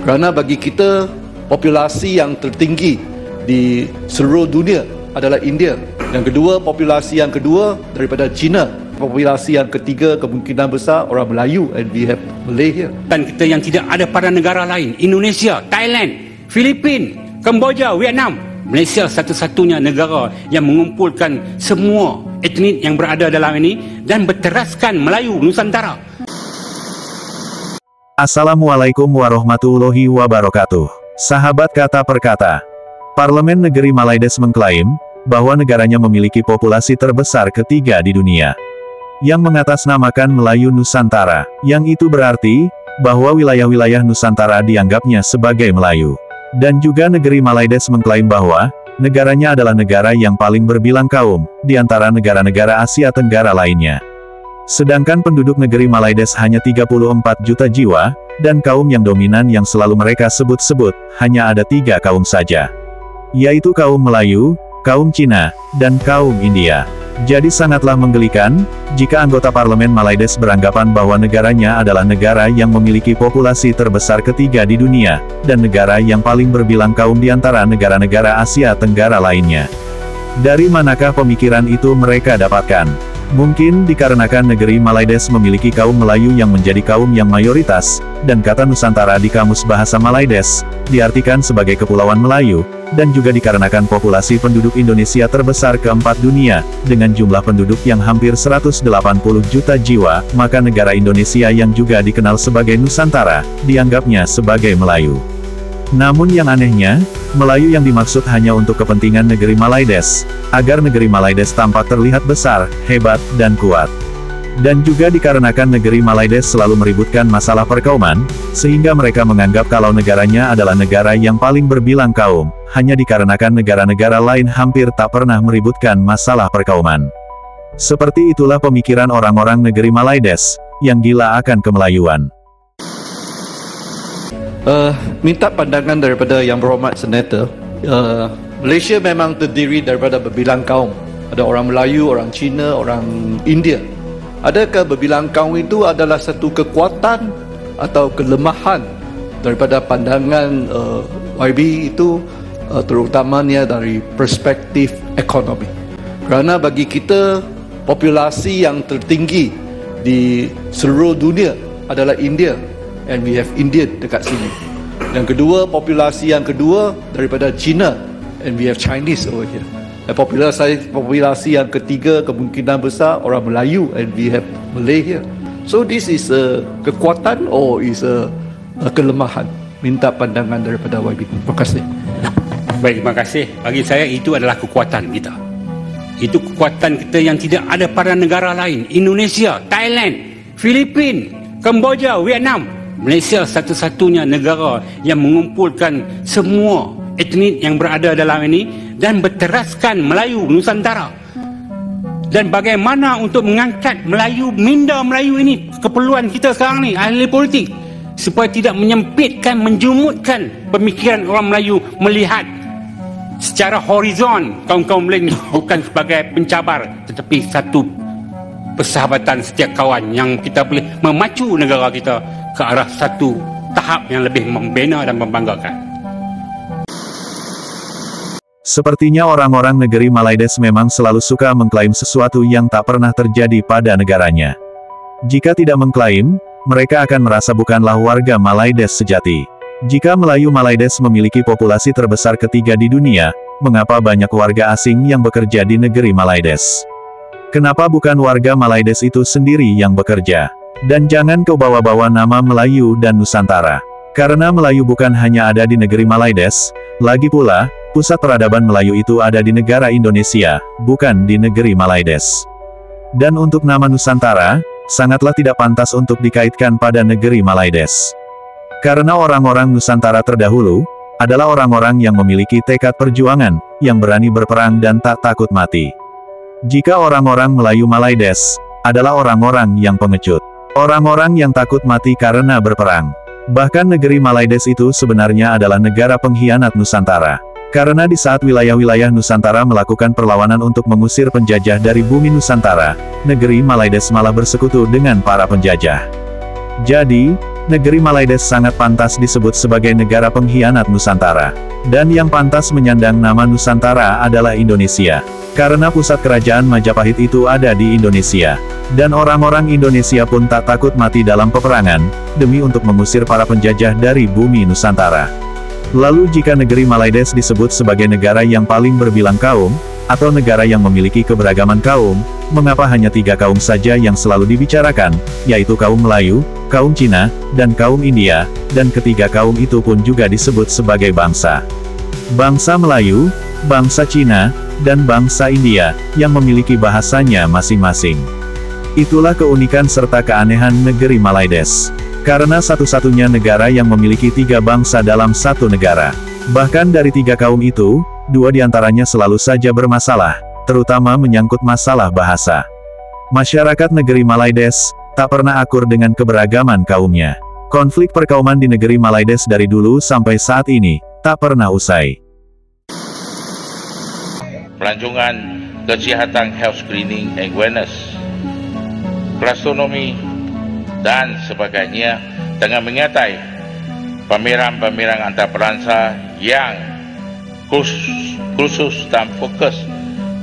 Kerana bagi kita, populasi yang tertinggi di seluruh dunia adalah India. Yang kedua, populasi yang kedua daripada China. Populasi yang ketiga kemungkinan besar orang Melayu, and we have Malay here. Dan kita yang tidak ada pada negara lain, Indonesia, Thailand, Filipina, Kemboja, Vietnam. Malaysia satu-satunya negara yang mengumpulkan semua etnik yang berada dalam ini dan berteraskan Melayu Nusantara. Assalamualaikum warahmatullahi wabarakatuh. Sahabat Kata Per Kata. Parlemen Negeri Malaides mengklaim bahwa negaranya memiliki populasi terbesar ketiga di dunia, yang mengatasnamakan Melayu Nusantara, yang itu berarti bahwa wilayah-wilayah Nusantara dianggapnya sebagai Melayu. Dan juga negeri Malaides mengklaim bahwa negaranya adalah negara yang paling berbilang kaum di antara negara-negara Asia Tenggara lainnya. Sedangkan penduduk negeri Malaides hanya 34 juta jiwa, dan kaum yang dominan yang selalu mereka sebut-sebut hanya ada 3 kaum saja, yaitu kaum Melayu, kaum Cina, dan kaum India. Jadi sangatlah menggelikan jika anggota parlemen Malaides beranggapan bahwa negaranya adalah negara yang memiliki populasi terbesar ketiga di dunia, dan negara yang paling berbilang kaum di antara negara-negara Asia Tenggara lainnya. Dari manakah pemikiran itu mereka dapatkan? Mungkin dikarenakan negeri Malaides memiliki kaum Melayu yang menjadi kaum yang mayoritas, dan kata Nusantara di Kamus Bahasa Malaides diartikan sebagai Kepulauan Melayu, dan juga dikarenakan populasi penduduk Indonesia terbesar keempat dunia, dengan jumlah penduduk yang hampir 180 juta jiwa, maka negara Indonesia yang juga dikenal sebagai Nusantara, dianggapnya sebagai Melayu. Namun yang anehnya, Melayu yang dimaksud hanya untuk kepentingan negeri Malaides, agar negeri Malaides tampak terlihat besar, hebat, dan kuat. Dan juga dikarenakan negeri Malaides selalu meributkan masalah perkauman, sehingga mereka menganggap kalau negaranya adalah negara yang paling berbilang kaum, hanya dikarenakan negara-negara lain hampir tak pernah meributkan masalah perkauman. Seperti itulah pemikiran orang-orang negeri Malaides, yang gila akan kemelayuan. Minta pandangan daripada Yang Berhormat Senator. Malaysia memang terdiri daripada berbilang kaum. Ada orang Melayu, orang Cina, orang India. Adakah berbilang kaum itu adalah satu kekuatan atau kelemahan daripada pandangan YB itu, terutamanya dari perspektif ekonomi? Kerana bagi kita, populasi yang tertinggi di seluruh dunia adalah India, and we have India dekat sini. Yang kedua, populasi yang kedua daripada China, and we have Chinese over here. Dan populasi yang ketiga kemungkinan besar orang Melayu, and we have Malay here. So this is a kekuatan or is a kelemahan? Minta pandangan daripada YB. Terima kasih. Baik, terima kasih. Bagi saya itu adalah kekuatan kita. Itu kekuatan kita yang tidak ada pada negara lain. Indonesia, Thailand, Filipina, Kemboja, Vietnam. Malaysia satu-satunya negara yang mengumpulkan semua etnik yang berada dalam ini dan berteraskan Melayu Nusantara. Dan bagaimana untuk mengangkat Melayu, minda Melayu ini, keperluan kita sekarang ni, ahli politik, supaya tidak menyempitkan, menjumutkan pemikiran orang Melayu melihat secara horizon kaum-kaum lain bukan sebagai pencabar, tetapi satu persahabatan setiap kawan yang kita boleh memacu negara kita ke arah satu tahap yang lebih membina dan membanggakan. Sepertinya orang-orang negeri Malaides memang selalu suka mengklaim sesuatu yang tak pernah terjadi pada negaranya. Jika tidak mengklaim, mereka akan merasa bukanlah warga Malaides sejati. Jika Melayu Malaides memiliki populasi terbesar ketiga di dunia, mengapa banyak warga asing yang bekerja di negeri Malaides? Kenapa bukan warga Malaides itu sendiri yang bekerja? Dan jangan kau bawa-bawa nama Melayu dan Nusantara. Karena Melayu bukan hanya ada di negeri Malaides, lagi pula, pusat peradaban Melayu itu ada di negara Indonesia, bukan di negeri Malaides. Dan untuk nama Nusantara, sangatlah tidak pantas untuk dikaitkan pada negeri Malaides. Karena orang-orang Nusantara terdahulu, adalah orang-orang yang memiliki tekad perjuangan, yang berani berperang dan tak takut mati. Jika orang-orang Melayu Malaides, adalah orang-orang yang pengecut. Orang-orang yang takut mati karena berperang. Bahkan negeri Malaides itu sebenarnya adalah negara pengkhianat Nusantara. Karena di saat wilayah-wilayah Nusantara melakukan perlawanan untuk mengusir penjajah dari bumi Nusantara, negeri Malaides malah bersekutu dengan para penjajah. Jadi, negeri Malaides sangat pantas disebut sebagai negara pengkhianat Nusantara. Dan yang pantas menyandang nama Nusantara adalah Indonesia. Karena pusat kerajaan Majapahit itu ada di Indonesia. Dan orang-orang Indonesia pun tak takut mati dalam peperangan, demi untuk mengusir para penjajah dari bumi Nusantara. Lalu jika negeri Malaides disebut sebagai negara yang paling berbilang kaum, atau negara yang memiliki keberagaman kaum, mengapa hanya 3 kaum saja yang selalu dibicarakan, yaitu kaum Melayu, kaum Cina, dan kaum India, dan ketiga kaum itu pun juga disebut sebagai bangsa. Bangsa Melayu, bangsa Cina, dan bangsa India, yang memiliki bahasanya masing-masing. Itulah keunikan serta keanehan negeri Malaides. Karena satu-satunya negara yang memiliki 3 bangsa dalam satu negara. Bahkan dari 3 kaum itu, 2 diantaranya selalu saja bermasalah, terutama menyangkut masalah bahasa. Masyarakat negeri Malaides tak pernah akur dengan keberagaman kaumnya. Konflik perkauman di negeri Malaides dari dulu sampai saat ini tak pernah usai. Pelancongan kesihatan, health screening and awareness, gastronomi dan sebagainya, dengan mengatai pameran-pameran antarabangsa yang khusus dan fokus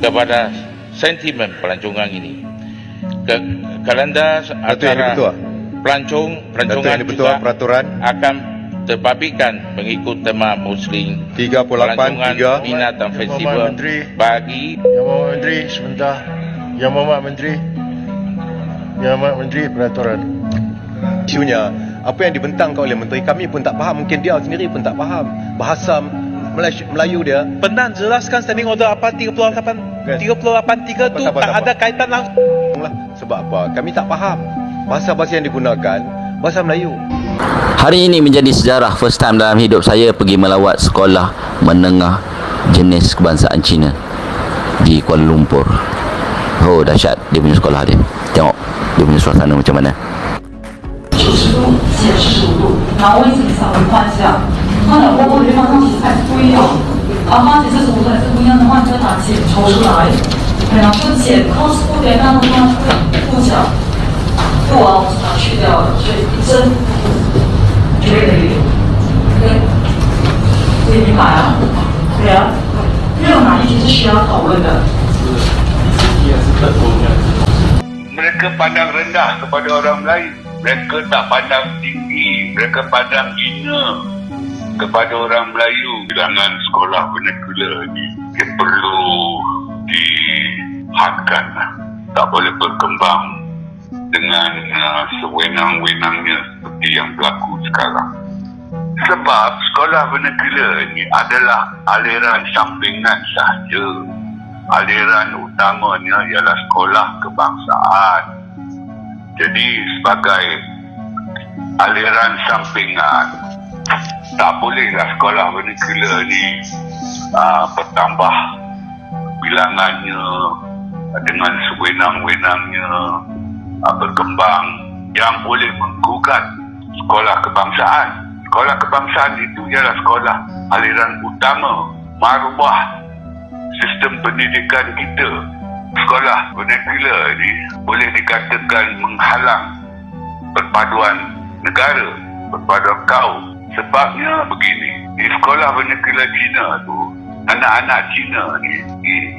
kepada sentimen pelancongan ini. Kalender acara pelancongan juga akan terbabitkan mengikut tema Muslim 383 minat dan festival bagi Yang Muhammad Menteri Peraturan. Isunya, apa yang dibentangkan oleh menteri kami pun tak faham, mungkin dia sendiri pun tak faham bahasa Melayu dia. Pernah jelaskan standing order apa 383 tu tak ada kaitan langsung lah. Sebab apa? Kami tak faham bahasa-bahasa yang digunakan, bahasa Melayu. Hari ini menjadi sejarah, first time dalam hidup saya pergi melawat sekolah menengah jenis kebangsaan Cina di Kuala Lumpur. Oh, dahsyat dia punya sekolah dia. Tengok dia punya suasana macam mana. 95度，然后位置稍微换下，换了过后对方向其实还是不一样。发现这时候还是不一样的话，你就把茧抽出来，然后茧靠触点让它不讲，不啊，我是把它去掉了，所以一针就会那个，对，可以明白啊？对啊，没有哪一题是需要讨论的。 Mereka pandang rendah kepada orang lain. Mereka tak pandang tinggi. Mereka pandang hina kepada orang Melayu. Bilangan sekolah vernacular ni dia perlu dihadkan. Tak boleh berkembang dengan sewenang-wenangnya seperti yang berlaku sekarang. Sebab sekolah vernacular ni adalah aliran sampingan sahaja. Aliran utamanya ialah sekolah kebangsaan. Jadi sebagai aliran sampingan, tak bolehlah sekolah vernacular ni bertambah bilangannya dengan sewenang-wenangnya berkembang. Yang boleh menggugat sekolah kebangsaan. Sekolah kebangsaan itu ialah sekolah aliran utama, maruah sistem pendidikan kita. Sekolah vernacular ini boleh dikatakan menghalang perpaduan negara, perpaduan kaum. Sebabnya begini, di sekolah vernacular Cina tu, anak-anak Cina ni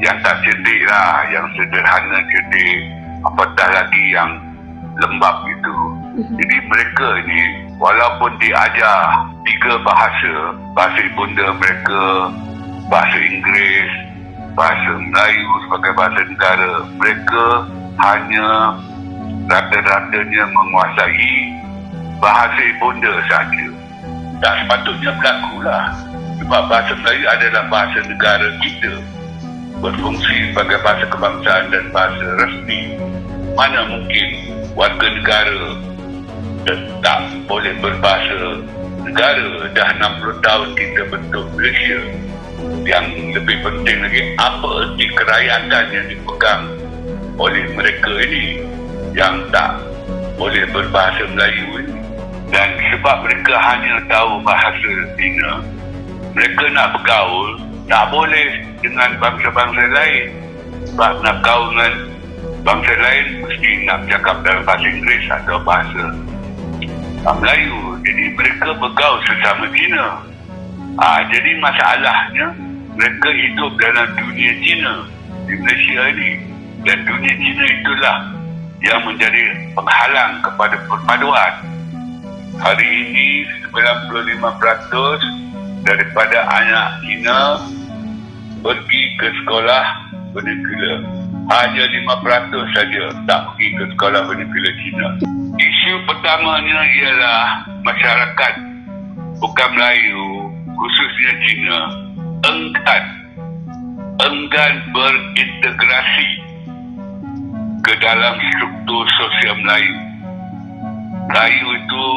yang tak cerdik lah, yang sederhana cerdik, apatah lagi yang lembab itu. Jadi mereka ni walaupun diajar 3 bahasa, bahasa ibunda mereka, bahasa Inggeris, bahasa Melayu sebagai bahasa negara, mereka hanya rata-ratanya menguasai bahasa ibunda saja. Tak sepatutnya berlaku lah. Sebab bahasa Melayu adalah bahasa negara kita, berfungsi sebagai bahasa kebangsaan dan bahasa rasmi. Mana mungkin warga negara tak boleh berbahasa negara. Dah 60 tahun kita bentuk Malaysia. Yang lebih penting lagi, apa erti kerakyatan yang dipegang oleh mereka ini yang tak boleh berbahasa Melayu ini. Dan sebab mereka hanya tahu bahasa Cina, mereka nak bergaul tak boleh dengan bangsa-bangsa lain. Sebab nak bergaul dengan bangsa lain mesti nak bercakap dalam bahasa Inggeris atau bahasa Melayu. Jadi mereka bergaul sesama Cina. Jadi masalahnya mereka hidup dalam dunia Cina di Malaysia ini, dan dunia Cina itulah yang menjadi penghalang kepada perpaduan. Hari ini 95% daripada anak Cina pergi ke sekolah vernacular. Hanya 5% saja tak pergi ke sekolah vernacular Cina. Isu pertamanya ialah masyarakat bukan Melayu, khususnya Cina, enggan berintegrasi ke dalam struktur sosial Melayu. Melayu itu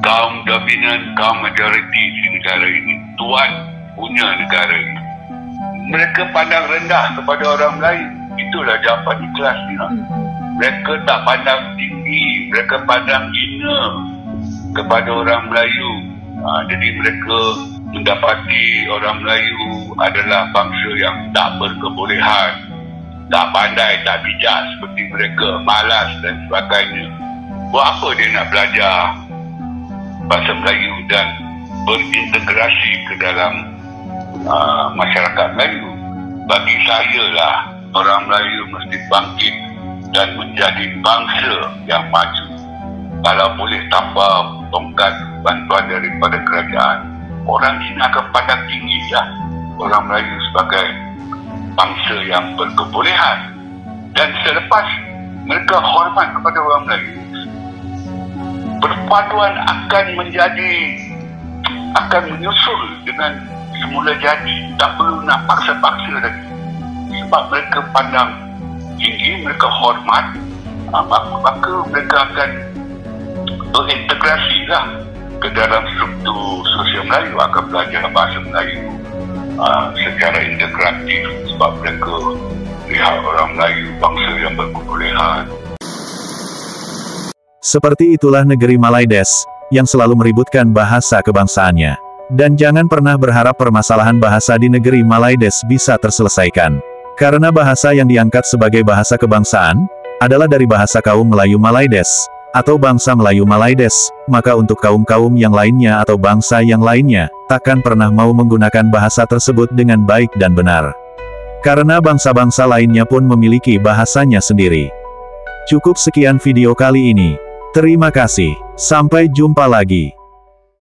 kaum dominan, kaum majoriti di negara ini, tuan punya negara ini. Mereka pandang rendah kepada orang Melayu. Itulah jawapan ikhlasnya. Mereka tak pandang tinggi, mereka pandang hina kepada orang Melayu. Jadi mereka mendapati orang Melayu adalah bangsa yang tak berkebolehan, tak pandai, tak bijak seperti mereka, malas dan sebagainya. Buat apa dia nak belajar bahasa Melayu dan berintegrasi ke dalam masyarakat Melayu? Bagi saya lah, orang Melayu mesti bangkit dan menjadi bangsa yang maju. Kalau boleh tanpa tongkat bantuan daripada kerajaan, orang Cina akan pandang tinggi orang Melayu sebagai bangsa yang berkebolehan, dan selepas mereka hormat kepada orang Melayu, perpaduan akan menyusul dengan semula jadi. Tak perlu nak paksa-paksa lagi, sebab mereka pandang tinggi, mereka hormat, maka mereka akan berintegrasi ke dalam struktur sosial Melayu, akan belajar bahasa Melayu secara integratif, sebab mereka lihat orang Melayu bangsa yang berkebolehan. Seperti itulah negeri Malaides, yang selalu meributkan bahasa kebangsaannya. Dan jangan pernah berharap permasalahan bahasa di negeri Malaides bisa terselesaikan. Karena bahasa yang diangkat sebagai bahasa kebangsaan, adalah dari bahasa kaum Melayu Malaides, atau bangsa Melayu Malaides, maka untuk kaum-kaum yang lainnya atau bangsa yang lainnya, takkan pernah mau menggunakan bahasa tersebut dengan baik dan benar. Karena bangsa-bangsa lainnya pun memiliki bahasanya sendiri. Cukup sekian video kali ini. Terima kasih. Sampai jumpa lagi.